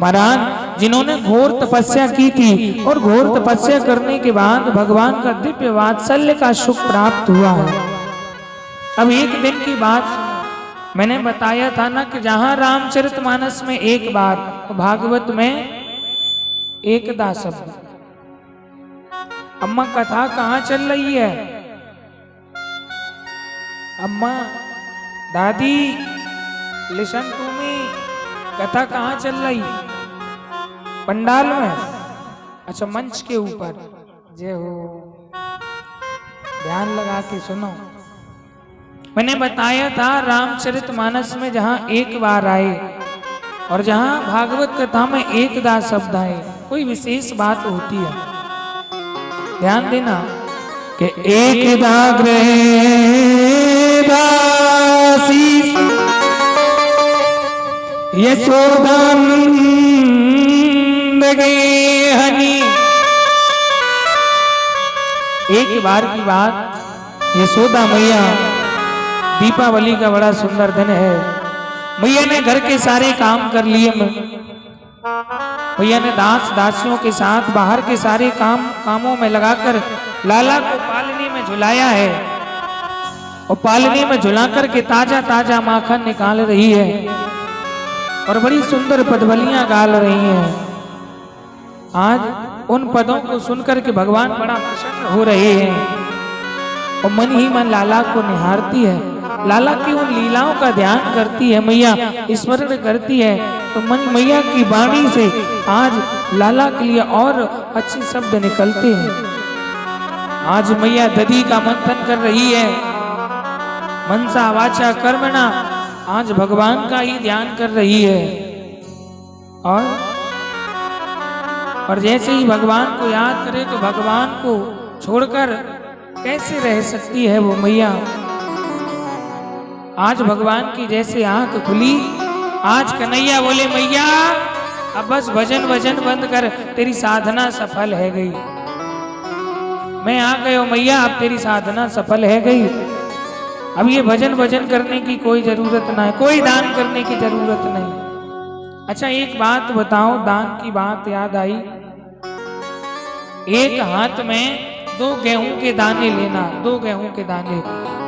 महाराज जिन्होंने घोर तपस्या की थी और घोर तपस्या करने के बाद भगवान का दिव्य वात्सल्य का सुख प्राप्त हुआ है। अब एक दिन की बात मैंने बताया था ना कि जहां रामचरितमानस में एक बार तो भागवत में एकदा शब्द। अम्मा कथा कहाँ चल रही है? अम्मा, दादी, लिसन टू मी, कथा कहाँ चल रही? पंडाल में? अच्छा, मंच के ऊपर। जय हो, ध्यान लगा के सुनो। मैंने बताया था रामचरितमानस में जहां एक बार आए और जहां भागवत कथा में एकदा शब्द आए, कोई विशेष बात होती है। ध्यान देना कि एकदा गृहे दासी यशोदानंद गेहनी। एक बार की बात, यशोदा मैया, दीपावली का बड़ा सुंदर दिन है, मैया ने घर के सारे काम कर लिए। मैया ने दास दासियों के साथ बाहर के सारे कामों में लगाकर लाला को पालने में झुलाया है और पालने में झुलाकर के ताजा ताजा माखन निकाल रही है और बड़ी सुंदर पदवलियां गाल रही हैं। आज उन पदों को सुनकर के भगवान बड़ा प्रसन्न हो रहे हैं और मन ही मन लाला को निहारती है, लाला की उन लीलाओं का ध्यान करती है, मैया स्मरण करती है। तो मन मैया की वाणी से आज लाला के लिए और अच्छे शब्द निकलते हैं। आज मैया दधी का मंथन कर रही है, मनसा वाचा कर्मणा, आज भगवान का ही ध्यान कर रही है। और जैसे ही भगवान को याद करे तो भगवान को छोड़कर कैसे रह सकती है वो मैया। आज भगवान की जैसे आंख खुली, आज कन्हैया बोले मैया अब बस भजन वजन बंद कर, तेरी साधना सफल है गई। मैं आ गयो मैया, अब तेरी साधना सफल है गई। अब ये भजन वजन करने की कोई जरूरत नहीं, कोई दान करने की जरूरत नहीं। अच्छा, एक बात बताओ, दान की बात याद आई। एक हाथ में 2 गेहूं के दाने लेना, 2 गेहूं के दाने,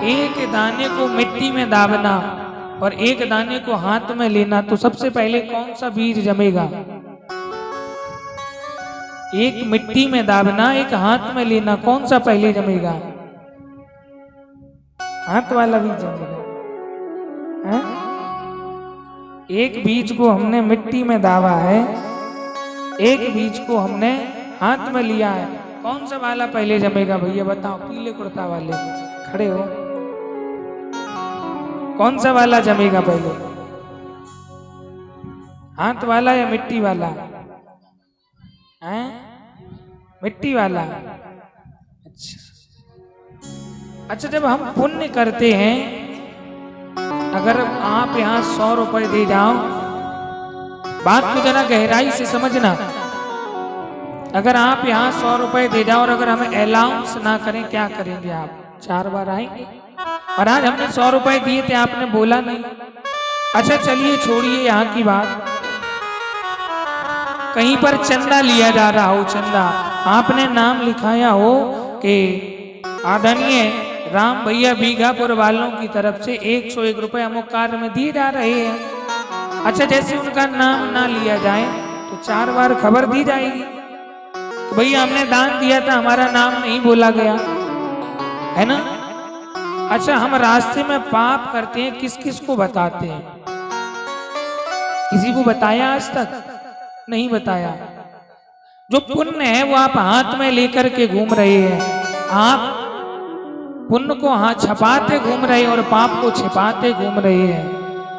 एक दाने को मिट्टी में दाबना और एक दाने को हाथ में लेना, तो सबसे पहले कौन सा बीज जमेगा? एक मिट्टी में दाबना, एक हाथ में लेना, कौन सा पहले जमेगा? हाथ वाला बीज जमेगा। है? एक बीज को हमने मिट्टी में दाबा है, एक बीज को हमने हाथ में लिया है, कौन सा वाला पहले जमेगा भैया बताओ? पीले कुर्ता वाले खड़े हो, कौन सा वाला जमेगा पहले? हाथ वाला या मिट्टी वाला? हैं? मिट्टी वाला। अच्छा, जब हम पुण्य करते हैं, अगर आप यहाँ 100 रुपए दे जाओ, बात को जरा गहराई से समझना। अगर आप यहाँ 100 रुपए दे जाओ और अगर हमें अलाउंस ना करें, क्या करेंगे आप? 4 बार आएंगे। और आज हमने 100 रुपए दिए थे, आपने बोला नहीं। अच्छा चलिए, छोड़िए यहाँ की बात। कहीं पर चंदा लिया जा रहा हो, चंदा, आपने नाम लिखाया हो कि आदरणीय राम भैया बीघापुर वालों की तरफ से 101 रुपए अमुक कार्य में दिए जा रहे हैं। अच्छा, जैसे उनका नाम ना लिया जाए तो 4 बार खबर दी जाएगी तो भैया हमने दान दिया था, हमारा नाम नहीं बोला गया, है ना? अच्छा, हम रास्ते में पाप करते हैं, किस किस को बताते हैं? किसी को बताया आज तक? नहीं बताया। जो पुण्य है वो आप हाथ में लेकर के घूम रहे हैं। आप पुण्य को हाथ छपाते घूम रहे हैं और पाप को छिपाते घूम रहे हैं।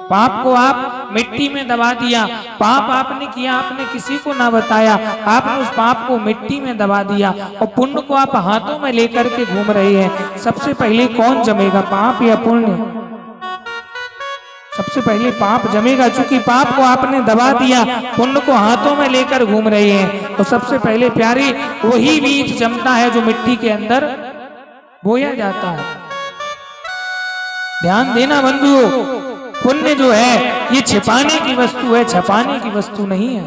पाप को आप मिट्टी में दबा दिया, पाप आपने किया, आपने किसी को ना बताया, आपने उस पाप को मिट्टी में दबा दिया और पुण्य को आप हाथों में लेकर के घूम रहे हैं। सबसे पहले कौन जमेगा, पाप या पुण्य? सबसे पहले पाप जमेगा, चूंकि पाप को आपने दबा दिया, पुण्य को हाथों में लेकर घूम रहे हैं, तो सबसे पहले प्यारे वही बीज जमता है जो मिट्टी के अंदर बोया जाता है। ध्यान देना बंधुओं, पुण्य जो है ये छिपाने की वस्तु है, छपाने की वस्तु नहीं है।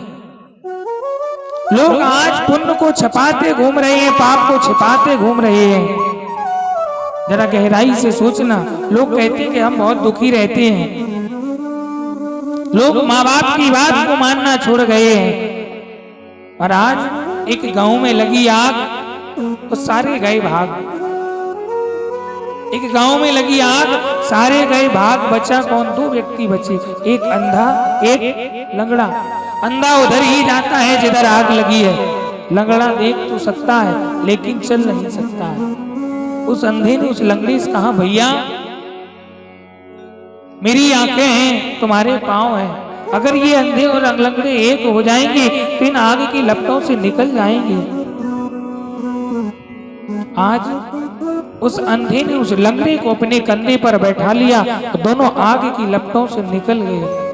लोग आज पुण्य को छपाते घूम रहे हैं, पाप को छिपाते घूम रहे हैं। जरा गहराई से सोचना। लोग कहते हैं कि हम बहुत दुखी रहते हैं। लोग माँ बाप की बात को मानना छोड़ गए हैं। और आज एक गांव में लगी आग तो सारे गए भाग। एक गांव में लगी आग, सारे गए भाग। बचा कौन? 2 व्यक्ति बचे, एक अंधा एक लंगड़ा। अंधा उधर ही जाता है जिधर आग लगी है, लंगड़ा देख तो सकता है लेकिन चल नहीं सकता है। उस अंधे ने उस लंगड़े से कहा, भैया मेरी आंखें हैं, तुम्हारे पांव हैं, अगर ये अंधे और लंगड़े एक हो जाएंगे तो इन आग की लपटों से निकल जाएंगे। आज उस अंधे ने उस लंगड़े को अपने कंधे पर बैठा लिया, तो दोनों आग की लपटों से निकल गए।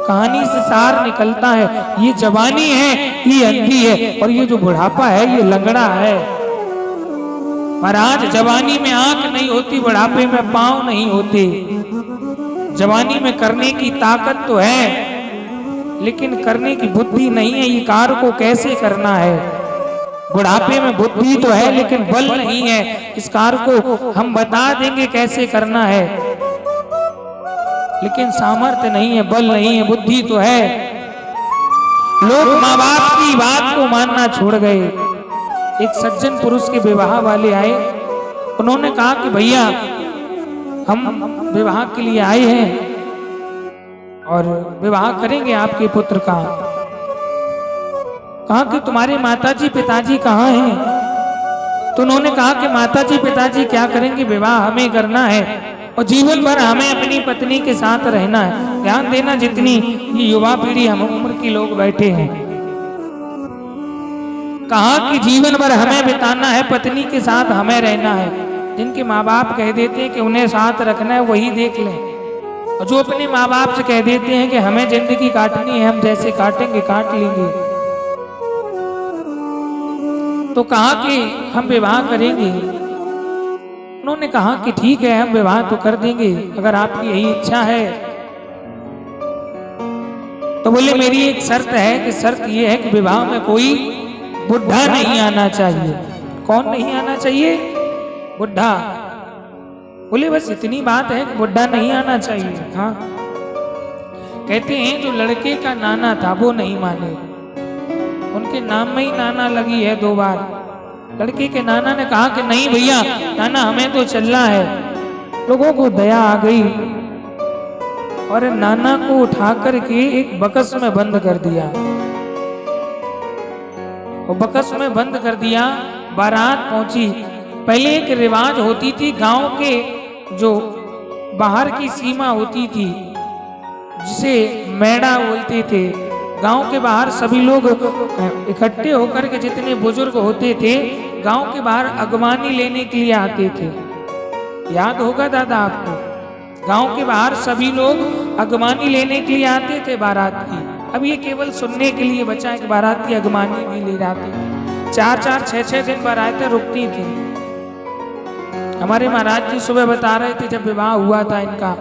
कहानी से सार निकलता है, ये जवानी है ये अंधी है, और ये जो बुढ़ापा है ये लंगड़ा है। महाराज जवानी में आंख नहीं होती, बुढ़ापे में पांव नहीं होते। जवानी में करने की ताकत तो है लेकिन करने की बुद्धि नहीं है, ये कार्य को कैसे करना है। बुढ़ापे में बुद्धि तो है लेकिन बल नहीं है, इस कार्य को हम बता देंगे कैसे करना है, लेकिन सामर्थ्य नहीं है, बल नहीं है, बुद्धि तो है। लोग माँ बाप की बात को मानना छोड़ गए। एक सज्जन पुरुष के विवाह वाले आए, उन्होंने कहा कि भैया हम विवाह के लिए आए हैं और विवाह करेंगे आपके पुत्र का। कहा कि तुम्हारे माताजी पिताजी कहाँ हैं? तो उन्होंने कहा कि माताजी पिताजी क्या करेंगे, विवाह हमें करना है और जीवन भर हमें अपनी पत्नी के साथ रहना है। ध्यान देना, जितनी ये युवा पीढ़ी हम उम्र के लोग बैठे हैं, कहा कि जीवन भर हमें बिताना है, पत्नी के साथ हमें रहना है। जिनके माँ बाप कह देते हैं कि उन्हें साथ रखना है वही देख लें, और जो अपने माँ बाप से कह देते हैं कि हमें जिंदगी काटनी है, हम जैसे काटेंगे काट लेंगे, तो कहा कि हम विवाह करेंगे। उन्होंने कहा कि ठीक है हम विवाह तो कर देंगे अगर आपकी यही इच्छा है। तो बोले मेरी एक शर्त है कि शर्त ये है कि विवाह में कोई बुढ़ा नहीं आना चाहिए। कौन नहीं आना चाहिए? बुढ़ा। बोले बस इतनी बात है कि बुढ़ा नहीं आना चाहिए। हाँ, कहते हैं जो लड़के का नाना था वो नहीं माने, उनके नाम में ही नाना लगी है 2 बार। लड़के के नाना ने कहा कि नहीं भैया नाना हमें तो चलना है। लोगों को दया आ गई और नाना को उठा करके एक बकस में बंद कर दिया। वो बकस में बंद कर दिया, बारात पहुंची। पहले एक रिवाज होती थी, गांव के जो बाहर की सीमा होती थी जिसे मेड़ा बोलते थे, गांव के बाहर सभी लोग इकट्ठे होकर के जितने बुजुर्ग होते थे गांव के बाहर अगवानी लेने के लिए आते थे। याद होगा दादा आपको, गांव के बाहर सभी लोग अगवानी लेने के लिए आते थे बारात की। अब ये केवल सुनने के लिए बचा है कि बारात की अगवानी भी ले जाते थे। 4-4, 6-6 दिन बारातें रुकती थी। हमारे महाराज जी सुबह बता रहे थे जब विवाह हुआ था इनका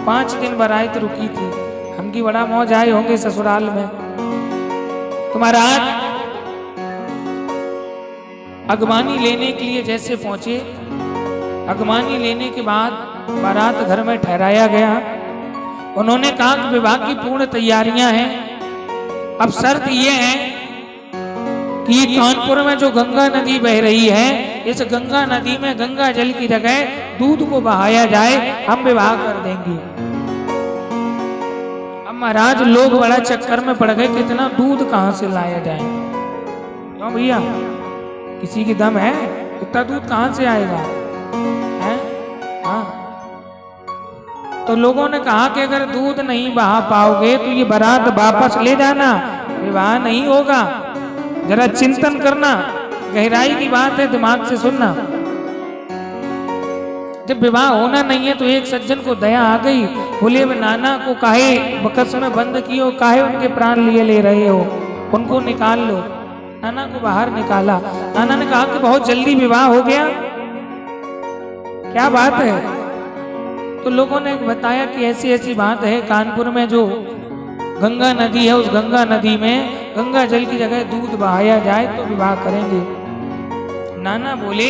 5 दिन बारात रुकी थी। हमकी बड़ा मौज आए होंगे ससुराल में। तो महाराज अगवानी लेने के लिए जैसे पहुंचे, अगवानी लेने के बाद बारात घर में ठहराया गया। उन्होंने कहा कि विवाह की पूर्ण तैयारियां हैं, अब शर्त ये है कि ये कानपुर में जो गंगा नदी बह रही है, इस गंगा नदी में गंगा जल की जगह दूध को बहाया जाए, हम विवाह कर देंगे। अब महाराज लोग बड़ा चक्कर में पड़ गए, कितना दूध कहां से लाया जाए। क्यों भैया, किसी की दम है? इतना दूध कहां से आएगा? है? हाँ। तो लोगों ने कहा कि अगर दूध नहीं बहा पाओगे तो ये बारात वापस ले जाना, विवाह नहीं होगा। जरा चिंतन करना, गहराई की बात है, दिमाग से सुनना। जब विवाह होना नहीं है तो एक सज्जन को दया आ गई। बोले नाना को काहे बकस में बंद कियो, काहे उनके प्राण लिए ले रहे हो, उनको निकाल लो। नाना को बाहर निकाला। नाना ने कहा कि बहुत जल्दी विवाह हो गया, क्या बात है? तो लोगों ने बताया कि ऐसी ऐसी बात है, कानपुर में जो गंगा नदी है, उस गंगा नदी में गंगा जल की जगह दूध बहाया जाए तो विवाह करेंगे। नाना बोले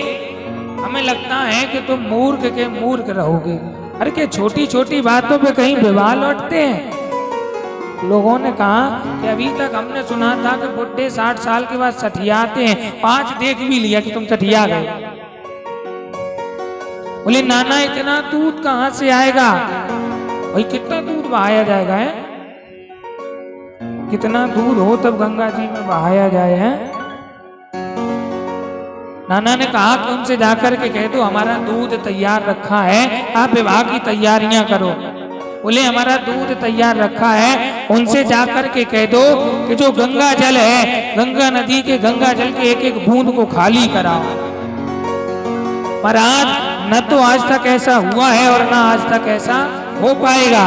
हमें लगता है कि तुम मूर्ख के मूर्ख रहोगे। अरे क्या छोटी छोटी बातों पे कहीं विवाह लौटते हैं। लोगों ने कहा कि अभी तक हमने सुना था कि बुढ़े 60 साल के बाद सठियाते हैं, 5 देख भी लिया कि तुम सठिया गए। बोले नाना इतना दूध कहाँ से आएगा? भाई कितना दूध बहाया जाएगा है? कितना दूध हो तब गंगा जी में बहाया जाए है? नाना ने कहा कि उनसे जाकर के कह दो हमारा दूध तैयार रखा है, आप विवाह की तैयारियां करो। बोले हमारा दूध तैयार रखा है, उनसे जाकर के कह दो कि जो गंगा जल है, गंगा नदी के गंगा जल के एक एक बूंद को खाली कराओ। महाराज न तो आज तक ऐसा हुआ है और ना आज तक ऐसा हो पाएगा।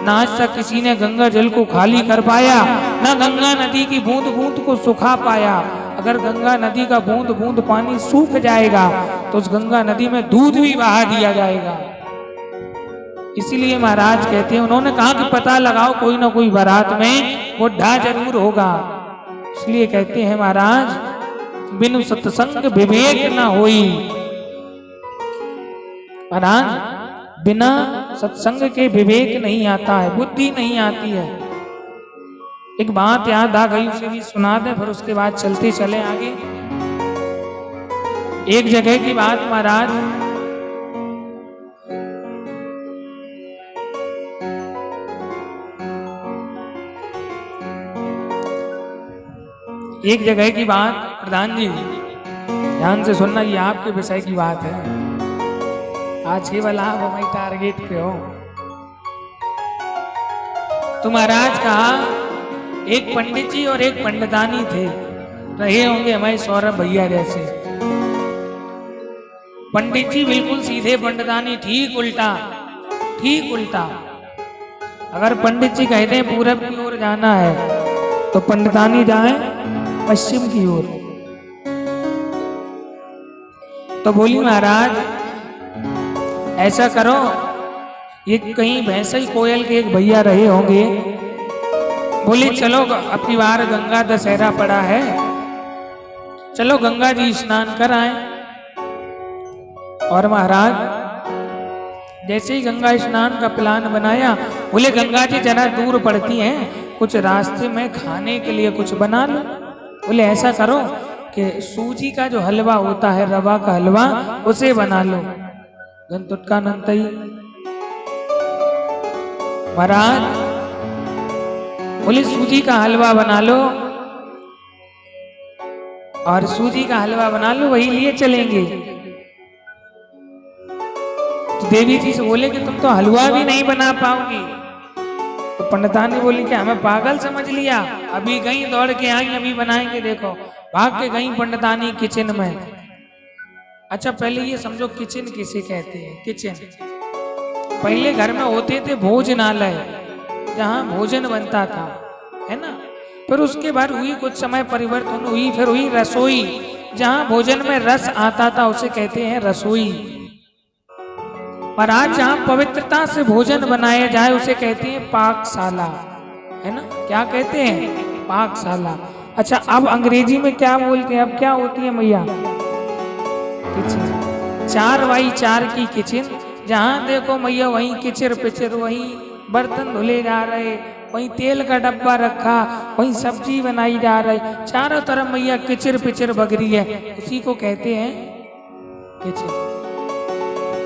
ना आज तक किसी ने गंगा जल को खाली कर पाया, ना गंगा नदी की बूंद बूंद को सुखा पाया। अगर गंगा नदी का बूंद बूंद पानी सूख जाएगा तो उस गंगा नदी में दूध भी बहा दिया जाएगा। इसीलिए महाराज कहते हैं, उन्होंने कहा कि पता लगाओ कोई ना कोई बारात में बुढ़ा जरूर होगा। इसलिए कहते हैं महाराज बिनु सत्संग विवेक ना होई। महाराज बिना सत्संग के विवेक नहीं आता है, बुद्धि नहीं आती है। एक बात याद आ गई, उसे भी सुना दे, फिर उसके बाद चलते चले आगे। एक जगह की बात महाराज, एक जगह की बात, प्रधान जी ध्यान से सुनना, ये आपके विषय की बात है। आज केवल आप हमारी टारगेट पे हो। तो महाराज कहा एक पंडित जी और एक पंडितानी थे, रहे होंगे हमारे सौरभ भैया जैसे। पंडित जी बिल्कुल सीधे, पंडितानी ठीक उल्टा, ठीक उल्टा। अगर पंडित जी कहते हैं पूरब की ओर जाना है तो पंडितानी जाए पश्चिम की ओर। तो बोली महाराज ऐसा करो, ये कहीं भैंसई कोयल के एक भैया रहे होंगे, बोले चलो अब की बार गंगा दशहरा पड़ा है, चलो गंगा जी स्नान कर आए। और महाराज जैसे ही गंगा स्नान का प्लान बनाया, बोले गंगा जी जरा दूर पड़ती हैं, कुछ रास्ते में खाने के लिए कुछ बना लो। बोले ऐसा करो कि सूजी का जो हलवा होता है, रवा का हलवा, उसे बना लो। गंतुटका नंतई महाराज बोले सूजी का हलवा बना लो, और सूजी का हलवा बना लो, वही लिए चलेंगे। तो देवी जी से बोले कि तुम तो हलवा भी नहीं बना पाओगी। तो पंडितानी बोली कि हमें पागल समझ लिया, अभी गई दौड़ के आई, अभी बनाएंगे। देखो भाग के गई पंडितानी किचन में। अच्छा पहले ये समझो किचन किसे कहते हैं। किचन पहले घर में होते थे भोजनालय, जहाँ भोजन बनता था, है ना। फिर उसके बाद हुई कुछ समय परिवर्तन हुई, फिर हुई रसोई, जहाँ भोजन में रस आता था उसे कहते हैं रसोई। पर आज जहाँ पवित्रता से भोजन बनाया जाए उसे कहते हैं पाकशाला, है ना। क्या कहते हैं? पाकशाला। अच्छा अब अंग्रेजी में क्या बोलते हैं? अब क्या होती है मैया? किचन। 4x4 की किचन, जहाँ देखो मैया वहीं किचर पिचर, वहीं बर्तन धुले जा रहे, वहीं तेल का डब्बा रखा, वहीं सब्जी बनाई जा रही, चारों तरफ मैया किचर पिचर बग रही है, उसी को कहते हैं किचन।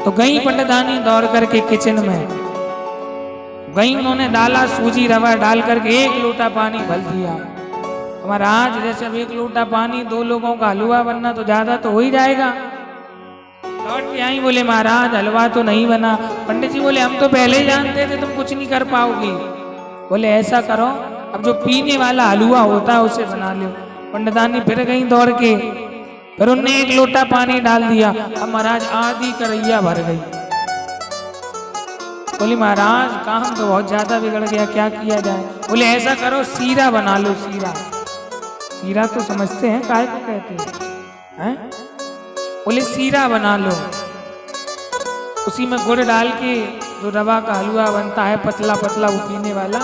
तो गई पंडितानी दौड़ करके किचन में गई, उन्होंने डाला सूजी रवा, डाल करके 1 लोटा पानी भर दिया। हमारा आज जैसे 1 लोटा पानी 2 लोगों का हलवा बनना तो ज्यादा तो हो ही जाएगा। लौट के आई, बोले महाराज हलवा तो नहीं बना। पंडित जी बोले हम तो पहले ही जानते थे तुम कुछ नहीं कर पाओगी। बोले ऐसा करो अब जो पीने वाला हलवा होता है उसे बना लो। पंडितानी फिर गई दौड़ के, फिर उनने 1 लोटा पानी डाल दिया। अब महाराज आधी करैया भर गई। बोले महाराज काम तो बहुत ज्यादा बिगड़ गया, क्या किया जाए? बोले ऐसा करो सीरा बना लो। सीरा, सीरा तो समझते हैं काहे को कहते हैं? बोले सीरा बना लो। उसी में गुड़ डाल के जो रवा का हलवा बनता है पतला पतला वो पीने वाला।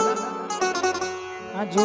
हाँ जो